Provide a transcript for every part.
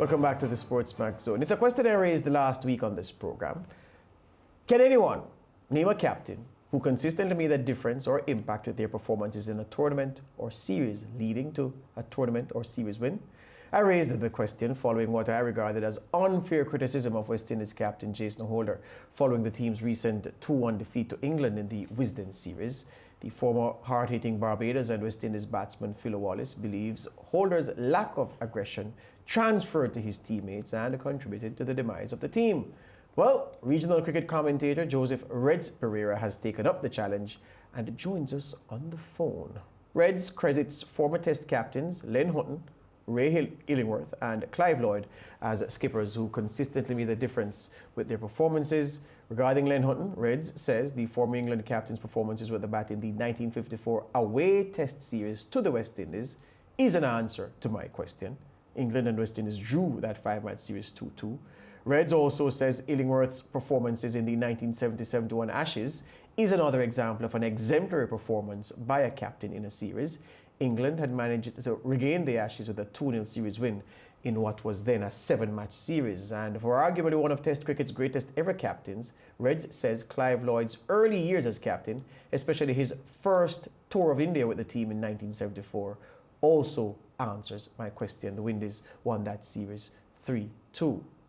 Welcome back to the SportsMax Zone. It's a question I raised last week on this program. Can anyone name a captain who consistently made a difference or impact with their performances in a tournament or series leading to a tournament or series win? I raised the question following what I regarded as unfair criticism of West Indies captain Jason Holder following the team's recent 2-1 defeat to England in the Wisden series. The former hard-hitting Barbados and West Indies batsman Phil Wallace believes Holder's lack of aggression transferred to his teammates and contributed to the demise of the team. Well, regional cricket commentator Joseph Perreira has taken up the challenge and joins us on the phone. Reds credits former Test captains Len Hutton, Ray Illingworth and Clive Lloyd as skippers who consistently made a difference with their performances. Regarding Len Hutton, Reds says the former England captain's performances with the bat in the 1954 away Test series to the West Indies is an answer to my question. England and West Indies drew that 5-match series 2-2. Reds also says Illingworth's performances in the 1970-71 Ashes is another example of an exemplary performance by a captain in a series. England had managed to regain the Ashes with a 2-0 series win in what was then a 7-match series. And for arguably one of Test cricket's greatest ever captains, Reds says Clive Lloyd's early years as captain, especially his first tour of India with the team in 1974, also answers my question. The Windies won that series 3-2.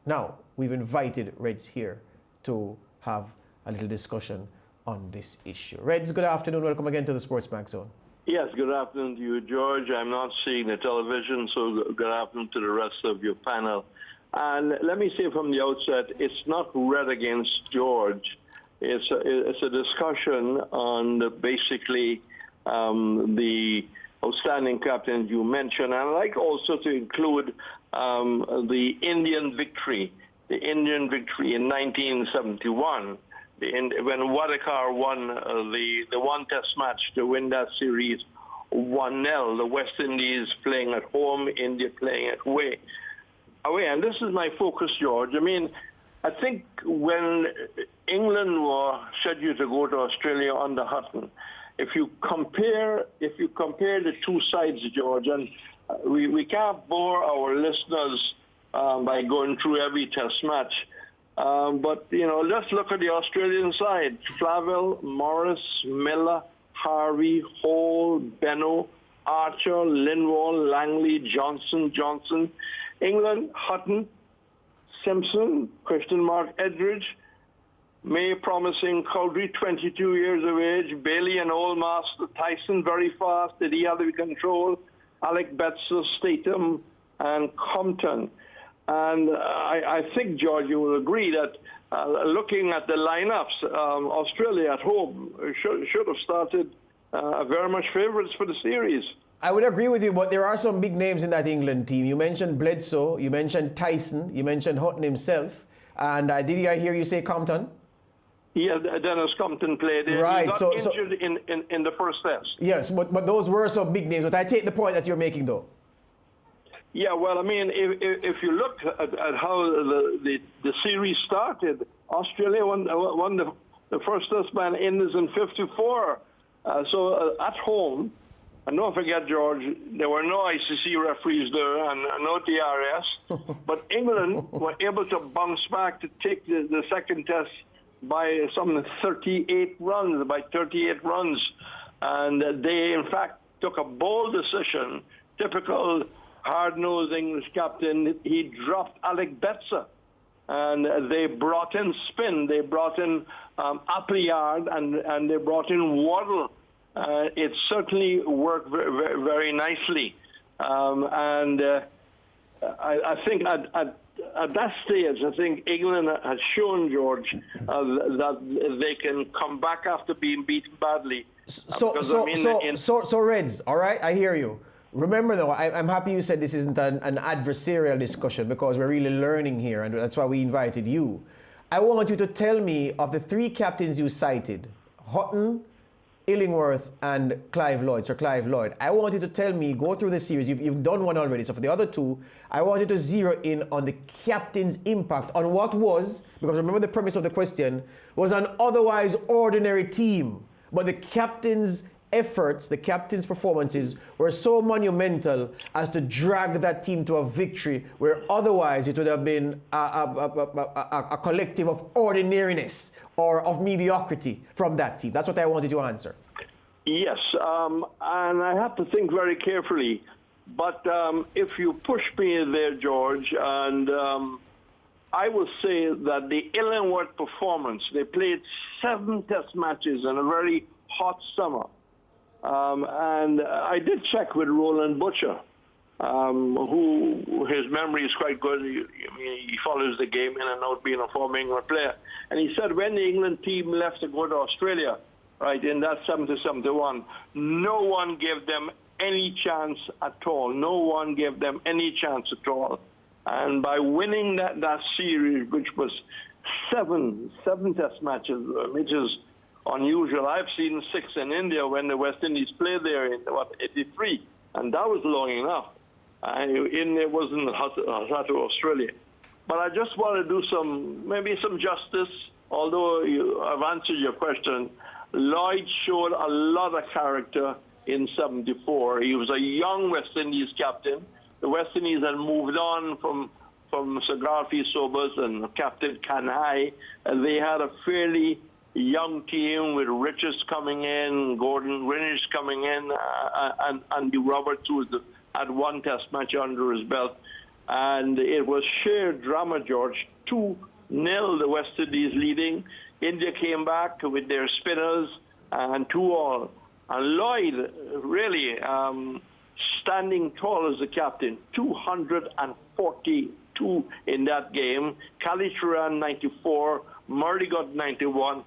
Now, we've invited Reds here to have a little discussion on this issue. Reds, good afternoon. Welcome again to the SportsMax Zone. Yes, good afternoon to you, George. I'm not seeing the television, so good afternoon to the rest of your panel. And let me say from the outset, it's not red against George. It's a discussion on basically the outstanding captains you mentioned. And I'd like also to include the Indian victory in 1971. When Wadekar won the one Test match to win that series 1-0, the West Indies playing at home, India playing at away. And this is my focus, George. I mean, I think when England were scheduled to go to Australia under Hutton, if you compare the two sides, George, and we can't bore our listeners by going through every Test match. But, let's look at the Australian side. Flavell, Morris, Miller, Harvey, Hall, Benno, Archer, Lindwall, Langley, Johnson. England, Hutton, Simpson, Christian Mark Edridge, May promising Cowdrey, 22 years of age, Bailey and Old Master, Tyson very fast, did he have the control, Alec Betzer, Statham, and Compton. And I think, George, you will agree that looking at the lineups, Australia at home should have started very much favourites for the series. I would agree with you, but there are some big names in that England team. You mentioned Bledsoe, you mentioned Tyson, you mentioned Hutton himself, and did I hear you say Compton? Yeah, Dennis Compton played. Right. He got injured in the first test. Yes, but those were some big names. But I take the point that you're making, though. Yeah, well, I mean, if you look at how the series started, Australia won the first Test by Indies in 54. So at home, and don't forget, George, there were no ICC referees there and no DRS. But England were able to bounce back to take the second Test by some 38 runs. And they, in fact, took a bold decision, typical hard-nosed English captain. He dropped Alec Betzer, and they brought in spin. They brought in Appleyard, and they brought in Waddle. It certainly worked very, very nicely. I think at that stage, I think England has shown, George, that they can come back after being beaten badly. So Reds, all right, I hear you. Remember, though, I'm happy you said this isn't an adversarial discussion because we're really learning here, and that's why we invited you. I want you to tell me of the three captains you cited, Hutton, Illingworth, and Clive Lloyd, Sir Clive Lloyd. I want you to tell me, go through the series. You've done one already. So for the other two, I want you to zero in on the captain's impact on what was, because remember the premise of the question, was an otherwise ordinary team. But the captain's efforts, the captain's performances, were so monumental as to drag that team to a victory where otherwise it would have been a collective of ordinariness or of mediocrity from that team? That's what I wanted to answer. Yes, and I have to think very carefully. But if you push me there, George, and I will say that the Illingworth performance, they played 7 test matches in a very hot summer. And I did check with Roland Butcher, who his memory is quite good. He follows the game in and out, being a former England player. And he said when the England team left to go to Australia, right, in that 70-71, no one gave them any chance at all. No one gave them any chance at all. And by winning that series, which was seven test matches, which is unusual. I've seen 6 in India when the West Indies played there in, 83, and that was long enough. India wasn't hot to Australia. But I just want to do maybe some justice, although I've answered your question. Lloyd showed a lot of character in 74. He was a young West Indies captain. The West Indies had moved on from Sir Garfield Sobers and Captain Kanhai, and they had a fairly young team with Richards coming in, Gordon Greenwich coming in, and Andy Roberts, who had 1 test match under his belt. And it was sheer drama, George. 2-0, the West Indies leading. India came back with their spinners and 2-all. And Lloyd really standing tall as the captain, 242 in that game. Kalicharan 94, Murray got 91,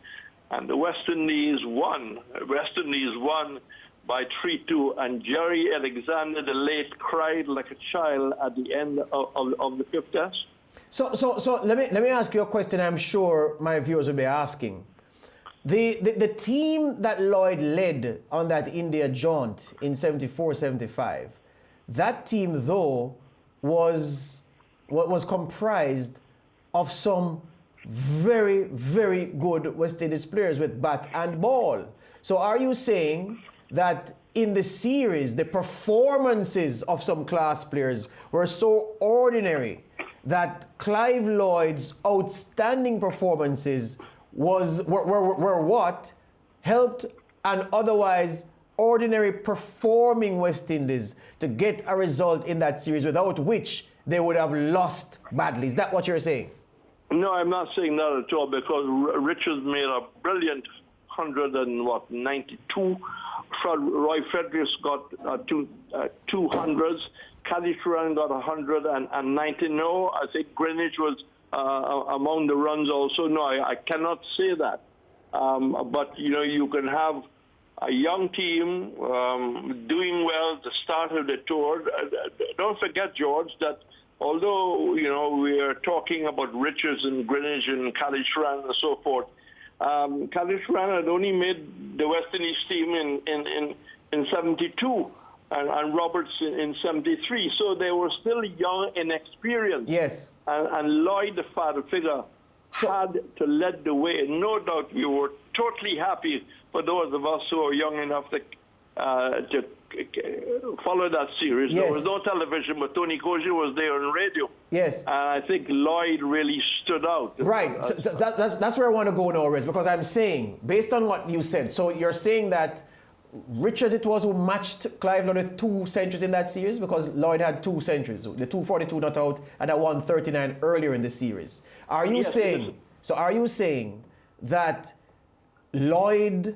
and the West Indies won. West Indies won by 3-2, and Jerry Alexander, the late, cried like a child at the end of the 5th test. So let me ask you a question I'm sure my viewers will be asking. The team that Lloyd led on that India jaunt in 74-75, that team, though, was comprised of some very, very good West Indies players with bat and ball. So are you saying that in the series, the performances of some class players were so ordinary that Clive Lloyd's outstanding performances were what helped an otherwise ordinary performing West Indies to get a result in that series, without which they would have lost badly? Is that what you're saying? No, I'm not saying that at all, because Richards made a brilliant 192. Roy Fredericks got 200s. Kalicharan got 190. No, I think Greenwich was among the runs also. No, I cannot say that. But, you can have a young team doing well at the start of the tour. Don't forget, George, that although, we are talking about Richards and Greenwich and Kalicharan and so forth, Kalicharan had only made the West Indies team in 72 and Roberts in 73. So they were still young and inexperienced. Yes. And Lloyd, the father figure, had to lead the way. No doubt we were totally happy for those of us who are young enough to follow that series. Yes. There was no television, but Tony Koji was there on radio. Yes. And I think Lloyd really stood out. Right. So that's where I want to go now, Rez, because I'm saying, based on what you said, so you're saying that Richards it was who matched Clive Lloyd with 2 centuries in that series, because Lloyd had 2 centuries, the 242 not out and a 139 earlier in the series. Are you saying, so are you saying that Lloyd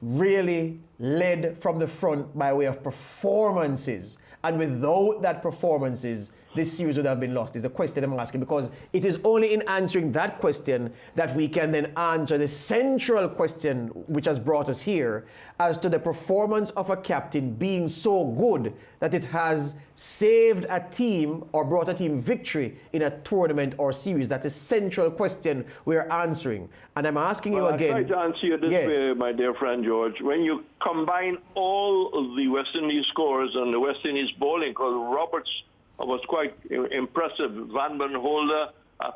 really led from the front by way of performances, and without that performances, this series would have been lost? Is the question I'm asking, because it is only in answering that question that we can then answer the central question which has brought us here, as to the performance of a captain being so good that it has saved a team or brought a team victory in a tournament or series. That's a central question we're answering. And I'm asking you again. I'll try to answer you this way, my dear friend George. When you combine all of the West Indies scores and the West Indies bowling, because Roberts was quite impressive. Van Holder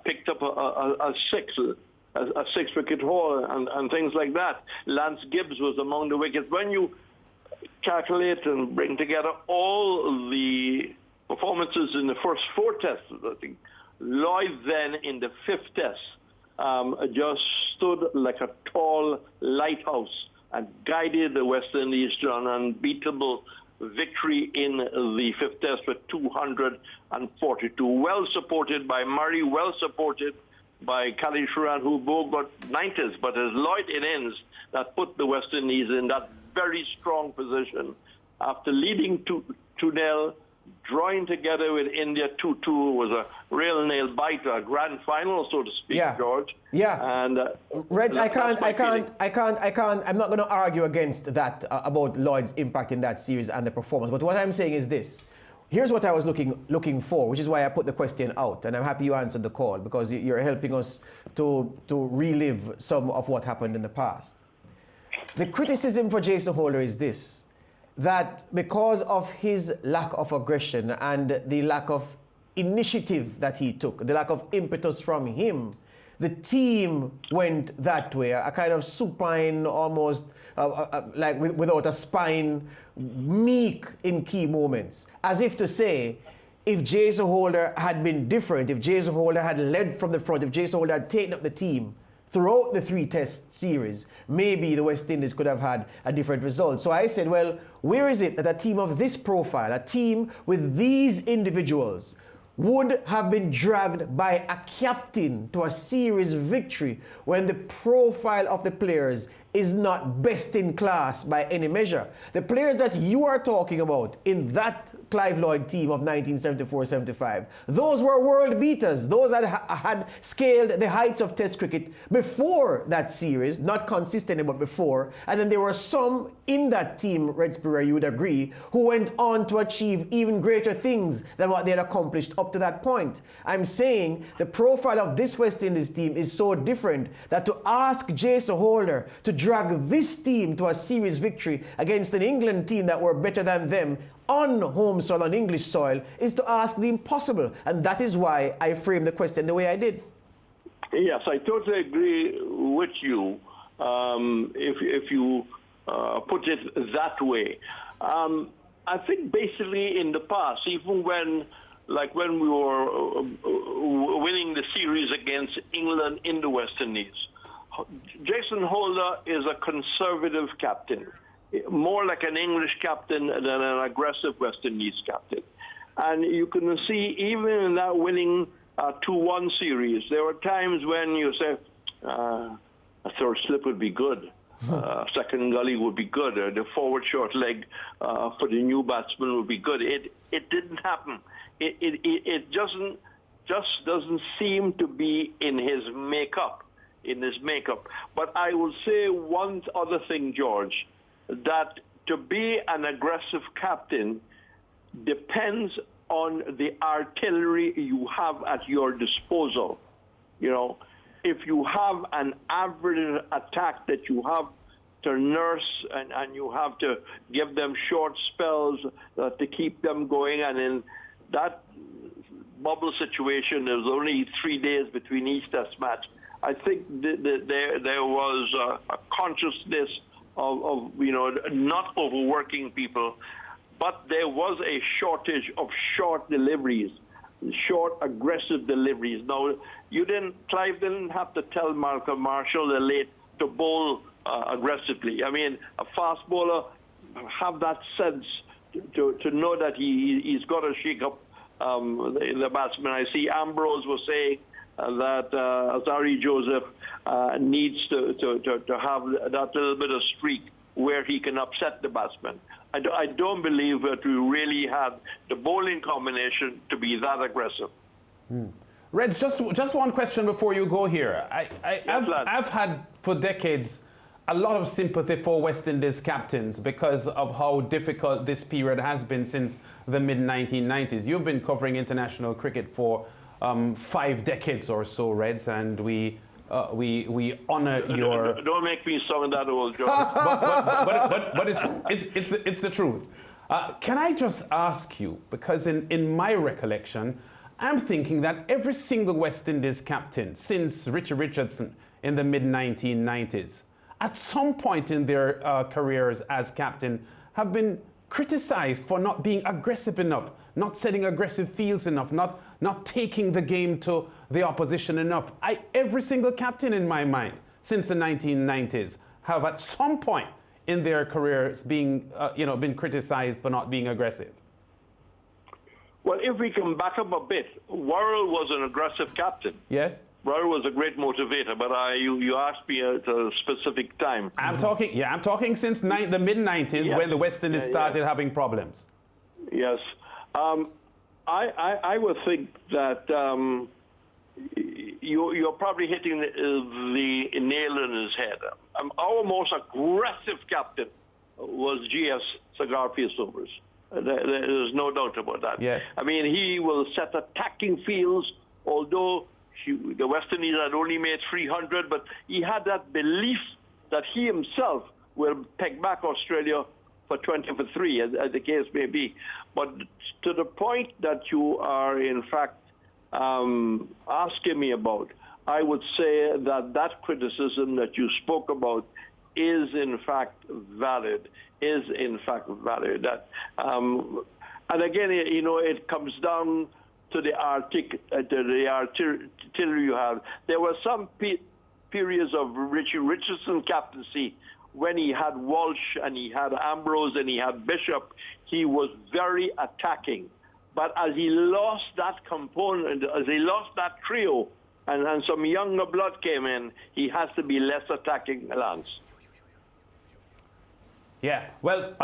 picked up a 6. a 6-wicket haul and things like that. Lance Gibbs was among the wickets. When you calculate and bring together all the performances in the first 4 tests, I think Lloyd then in the 5th test just stood like a tall lighthouse and guided the West Indies to an unbeatable victory in the 5th test with 242. Well supported by Murray, well supported by Khalid Shuran, who both got 90s, but as Lloyd innings that put the West Indies in that very strong position after leading 2-0, drawing together with India 2-2 was a real nail biter, a grand final, so to speak, George. Yeah. And Reg, I'm not going to argue against that about Lloyd's impact in that series and the performance. But what I'm saying is this. Here's what I was looking for, which is why I put the question out, and I'm happy you answered the call because you're helping us to relive some of what happened in the past. The criticism for Jason Holder is this, that because of his lack of aggression and the lack of initiative that he took, the lack of impetus from him, the team went that way, a kind of supine, almost like without a spine, meek in key moments. As if to say, if Jason Holder had been different, if Jason Holder had led from the front, if Jason Holder had taken up the team throughout the 3-test series, maybe the West Indies could have had a different result. So I said, well, where is it that a team of this profile, a team with these individuals, would have been dragged by a captain to a series victory when the profile of the players is not best in class by any measure? The players that you are talking about in that Clive Lloyd team of 1974-75, those were world beaters. Those that had scaled the heights of Test cricket before that series, not consistently, but before. And then there were some in that team, Red Perreira, you would agree, who went on to achieve even greater things than what they had accomplished up to that point. I'm saying the profile of this West Indies team is so different that to ask Jason Holder to drag this team to a series victory against an England team that were better than them on home soil, on English soil, is to ask the impossible. And that is why I framed the question the way I did. Yes, I totally agree with you if you put it that way. I think basically in the past, even when we were winning the series against England in the West Indies, Jason Holder is a conservative captain, more like an English captain than an aggressive West Indies captain. And you can see even in that winning 2-1 series, there were times when you say, a third slip would be good, second gully would be good, or the forward short leg for the new batsman would be good. It didn't happen. It just doesn't seem to be in his makeup. But I will say one other thing, George, that to be an aggressive captain depends on the artillery you have at your disposal. You know, if you have an average attack that you have to nurse and you have to give them short spells to keep them going, and in that bubble situation, there was only 3 days between each test match. I think there was a consciousness of not overworking people, but there was a shortage of short deliveries, short aggressive deliveries. Now, Clive didn't have to tell Malcolm Marshall the late to bowl aggressively. I mean, a fast bowler have that sense to know that he's got to shake up the batsman. I see Ambrose was saying that Azari Joseph needs to have that little bit of streak where he can upset the batsman. I don't believe that we really had the bowling combination to be that aggressive. Reg, just one question before you go here. I've had for decades a lot of sympathy for West Indies captains because of how difficult this period has been since the mid-1990s. You've been covering international cricket for 5 decades or so, Reds, and we honor your... Don't make me sound that old, George. but it's the truth. Can I just ask you, because in my recollection, I'm thinking that every single West Indies captain since Richard Richardson in the mid-1990s, at some point in their careers as captain, have been criticized for not being aggressive enough, not setting aggressive fields enough, not taking the game to the opposition enough. Every single captain in my mind since the 1990s have at some point in their careers been criticized for not being aggressive. Well, if we can back up a bit, Worrell was an aggressive captain. Yes. Worrell was a great motivator, but you asked me at a specific time. I'm talking since the mid-90s when the West Indies started having problems. Yes. I would think that you're probably hitting the nail on his head. Our most aggressive captain was G.S. Garfield Sobers. There's no doubt about that. Yes. I mean, he will set attacking fields, although the West Indies had only made 300, but he had that belief that he himself will peg back Australia for 20 for 3, as the case may be. But to the point that you are, in fact, asking me about, I would say that criticism that you spoke about is in fact valid. That, and again, it comes down to the artillery you have. There were some periods of Richie Richardson captaincy when he had Walsh and he had Ambrose and he had Bishop. He was very attacking. But as he lost that component, as he lost that trio, and some younger blood came in, he has to be less attacking, Lance. Yeah, well,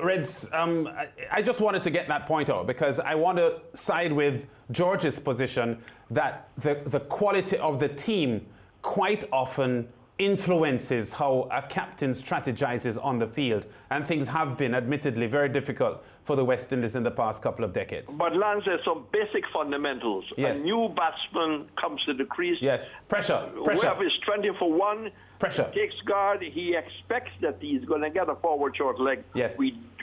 Reds, I just wanted to get that point out because I want to side with George's position that the quality of the team quite often influences how a captain strategizes on the field, and things have been admittedly very difficult for the West Indies in the past couple of decades. But Lance, there's some basic fundamentals. Yes. A new batsman comes to the crease. Yes, pressure. Whoever is 20 for 1, pressure. Takes guard, he expects that he's going to get a forward short leg. Yes.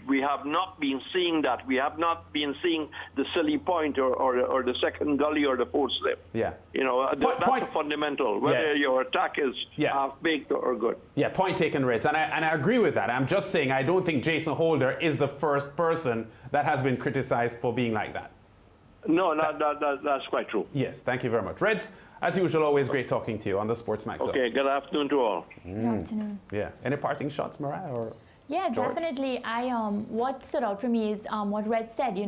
We have not been seeing that. We have not been seeing the silly point or the second gully or the fourth slip. Yeah. That's a fundamental, whether your attack is half-baked or good. Yeah, point taken, Reds. And I agree with that. I'm just saying I don't think Jason Holder is the first person that has been criticized for being like that. No, that's quite true. Yes, thank you very much. Reds, as usual, always great talking to you on the SportsMax. Okay, good afternoon to all. Good afternoon. Yeah. Any parting shots, Mariah? Or yeah, George? Definitely. What stood out for me is what Red said,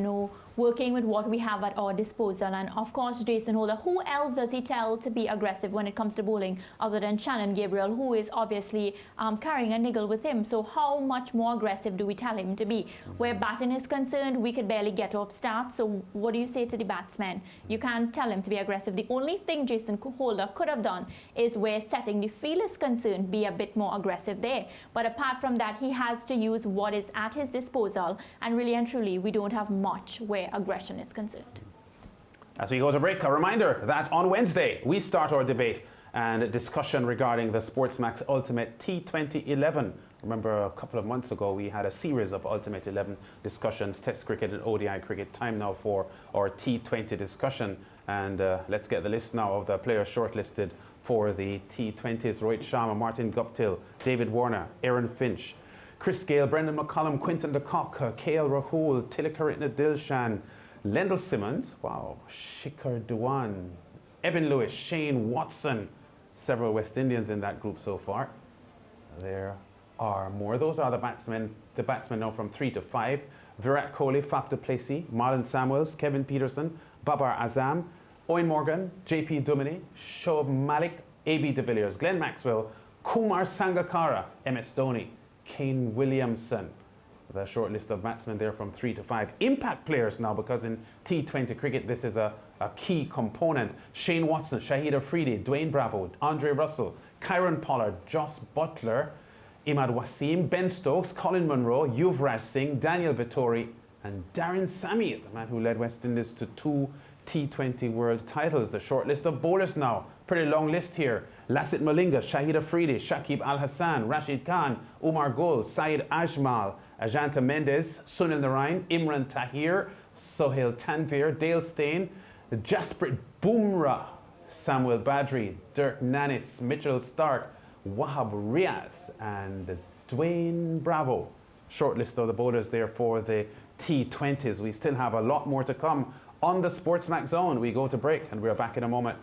working with what we have at our disposal. And of course, Jason Holder, who else does he tell to be aggressive when it comes to bowling other than Shannon Gabriel, who is obviously carrying a niggle with him? So how much more aggressive do we tell him to be? Where batting is concerned, we could barely get off start. So what do you say to the batsman? You can't tell him to be aggressive. The only thing Jason Holder could have done is where setting the field is concerned, be a bit more aggressive there. But apart from that, he has to use what is at his disposal. And really and truly, we don't have much where aggression is concerned. As we go to break, a reminder that on Wednesday we start our debate and discussion regarding the SportsMax Ultimate T20 XI. Remember, a couple of months ago we had a series of Ultimate 11 discussions, Test cricket and ODI cricket. Time now for our T20 discussion, and let's get the list now of the players shortlisted for the T20s. Rohit Sharma, Martin Guptill, David Warner, Aaron Finch, Chris Gale, Brendan McCullum, Quinton de Kock, KL Rahul, Tilakaratne Dilshan, Lendl Simmons, wow, Shikhar Dhawan, Evan Lewis, Shane Watson, several West Indians in that group so far. There are more. Those are the batsmen now from 3 to 5. Virat Kohli, Faf du Plessis, Marlon Samuels, Kevin Peterson, Babar Azam, Owen Morgan, JP Duminy, Shoaib Malik, AB de Villiers, Glenn Maxwell, Kumar Sangakkara, MS Dhoni, Kane Williamson. The short list of batsmen there from 3 to 5. Impact players now, because in T20 cricket this is a key component. Shane Watson, Shahid Afridi, Dwayne Bravo, Andre Russell, Kyron Pollard, Joss Butler, Imad Wasim, Ben Stokes, Colin Munro, Yuvraj Singh, Daniel Vettori, and Darren Sammy, the man who led West Indies to 2 T20 world titles. The short list of bowlers now, pretty long list here. Lassit Malinga, Shahid Afridi, Shakib Al Hassan, Rashid Khan, Umar Gul, Saeed Ajmal, Ajanta Mendes, Sunil Narain, Imran Tahir, Sohail Tanvir, Dale Steyn, Jasprit Bumrah, Samuel Badri, Dirk Nannis, Mitchell Stark, Wahab Riaz, and Dwayne Bravo. Short list of the bowlers there for the T20s. We still have a lot more to come on the SportsMax Zone. We go to break and we're back in a moment.